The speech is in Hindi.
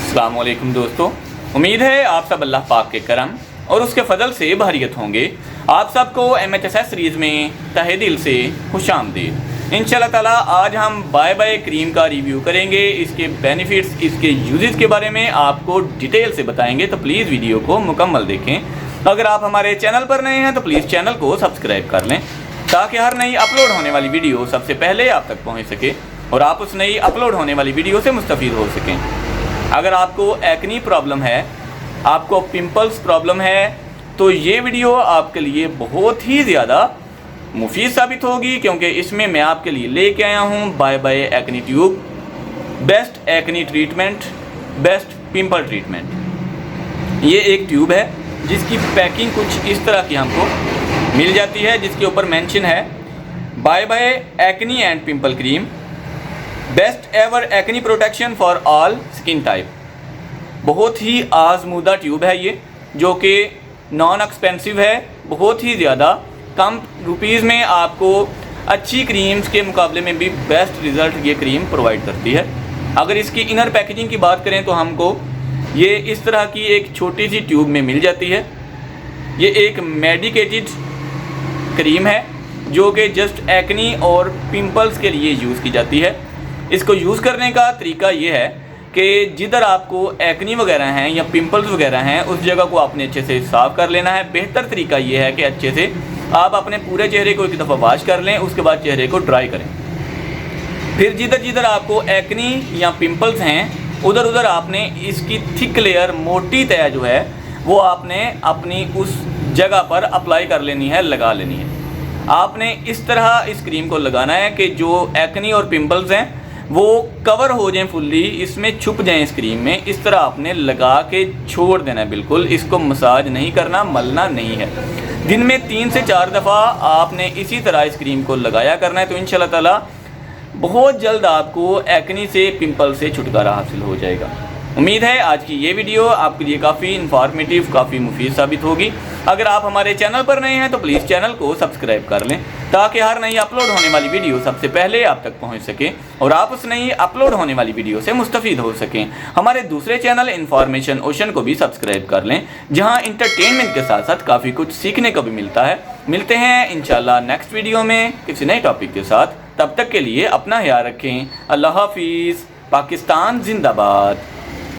अस्सलाम वालेकुम दोस्तों, उम्मीद है आप सब अल्लाह पाक के करम और उसके फजल से बहरियत होंगे। आप सबको MHSS सीरीज़ में तहे दिल से खुशामदीद। इंशाल्लाह ताला आज हम बाय बाय क्रीम का रिव्यू करेंगे। इसके बेनिफिट्स, इसके यूजेस के बारे में आपको डिटेल से बताएंगे, तो प्लीज़ वीडियो को मुकम्मल देखें। अगर आप हमारे चैनल पर नए हैं तो प्लीज़ चैनल को सब्सक्राइब कर लें ताकि हर नई अपलोड होने वाली वीडियो सबसे पहले आप तक पहुँच सके और आप उस नई अपलोड होने वाली वीडियो से मुस्तफ़ीद हो सकें। अगर आपको एक्नी प्रॉब्लम है, आपको पिंपल्स प्रॉब्लम है, तो ये वीडियो आपके लिए बहुत ही ज़्यादा मुफीद साबित होगी, क्योंकि इसमें मैं आपके लिए लेके आया हूँ bye bye acne tube, best acne treatment, best pimple treatment. ये एक ट्यूब है जिसकी पैकिंग कुछ इस तरह की हमको मिल जाती है, जिसके ऊपर मेंशन है bye bye acne and pimple cream, best ever acne protection for all skin type. बहुत ही आजमूदा ट्यूब है ये, जो कि नॉन एक्सपेंसिव है, बहुत ही ज़्यादा कम रुपीज़ में आपको अच्छी क्रीम्स के मुकाबले में भी बेस्ट रिज़ल्ट ये क्रीम प्रोवाइड करती है। अगर इसकी इनर पैकेजिंग की बात करें तो हमको ये इस तरह की एक छोटी सी ट्यूब में मिल जाती है। ये एक मेडिकेटेड क्रीम है जो कि जस्ट एक्नी और पिंपल्स के लिए यूज़ की जाती है। इसको यूज़ करने का तरीका ये है कि जिधर आपको एक्नी वगैरह हैं या पिंपल्स वगैरह हैं उस जगह को आपने अच्छे से साफ़ कर लेना है। बेहतर तरीका ये है कि अच्छे से आप अपने पूरे चेहरे को एक दफ़ा वॉश कर लें, उसके बाद चेहरे को ड्राई करें। फिर जिधर जिधर आपको एक्नी या पिंपल्स हैं उधर उधर आपने इसकी थिक लेयर, मोटी तय जो है वो आपने अपनी उस जगह पर अप्लाई कर लेनी है, लगा लेनी है। आपने इस तरह इस क्रीम को लगाना है कि जो एक्नी और पिंपल्स हैं वो कवर हो जाएं, फुल्ली इसमें छुप जाएं इस क्रीम में। इस तरह आपने लगा के छोड़ देना है, बिल्कुल इसको मसाज नहीं करना, मलना नहीं है। दिन में 3 से 4 दफ़ा आपने इसी तरह इस क्रीम को लगाया करना है, तो इंशाल्लाह ताला बहुत जल्द आपको एक्नी से, पिंपल से छुटकारा हासिल हो जाएगा। उम्मीद है आज की ये वीडियो आपके लिए काफ़ी इन्फॉर्मेटिव, काफ़ी मुफीद साबित होगी। अगर आप हमारे चैनल पर नए हैं तो प्लीज़ चैनल को सब्सक्राइब कर लें ताकि हर नई अपलोड होने वाली वीडियो सबसे पहले आप तक पहुंच सके और आप उस नई अपलोड होने वाली वीडियो से मुस्तफ़ीद हो सकें। हमारे दूसरे चैनल इन्फॉर्मेशन ओशन को भी सब्सक्राइब कर लें, जहां इंटरटेनमेंट के साथ साथ काफ़ी कुछ सीखने को भी मिलता है। मिलते हैं इंशाल्लाह नेक्स्ट वीडियो में किसी नए टॉपिक के साथ। तब तक के लिए अपना ख्याल रखें। अल्लाह हाफिज़। पाकिस्तान जिंदाबाद।